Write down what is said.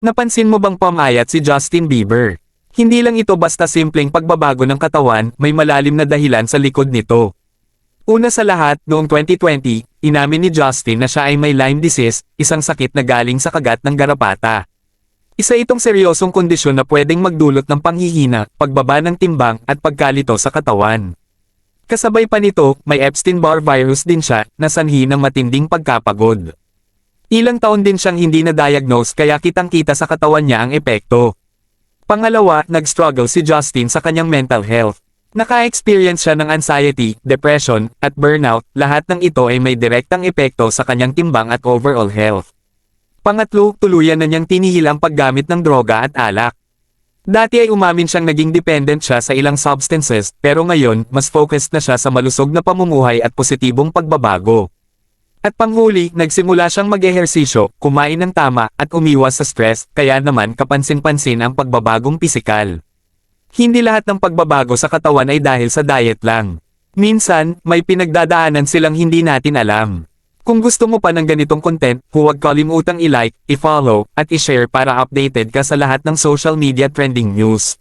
Napansin mo bang pumayat si Justin Bieber? Hindi lang ito basta simpleng pagbabago ng katawan, may malalim na dahilan sa likod nito. Una sa lahat, noong 2020, inamin ni Justin na siya ay may Lyme disease, isang sakit na galing sa kagat ng garapata. Isa itong seryosong kondisyon na pwedeng magdulot ng panghihina, pagbaba ng timbang, at pagkalito sa katawan. Kasabay pa nito, may Epstein-Barr virus din siya, na sanhi ng matinding pagkapagod. Ilang taon din siyang hindi na-diagnose kaya kitang-kita sa katawan niya ang epekto. Pangalawa, nag-struggle si Justin sa kanyang mental health. Naka-experience siya ng anxiety, depression, at burnout, lahat ng ito ay may direktang epekto sa kanyang timbang at overall health. Pangatlo, tuluyan na niyang tinihil ang paggamit ng droga at alak. Dati ay umamin siyang naging dependent siya sa ilang substances, pero ngayon, mas focused na siya sa malusog na pamumuhay at positibong pagbabago. At panghuli, nagsimula siyang mag-ehersisyo, kumain ng tama, at umiwas sa stress, kaya naman kapansin-pansin ang pagbabagong pisikal. Hindi lahat ng pagbabago sa katawan ay dahil sa diet lang. Minsan, may pinagdadaanan silang hindi natin alam. Kung gusto mo pa ng ganitong content, huwag kalimutang i-like, i-follow, at i-share para updated ka sa lahat ng social media trending news.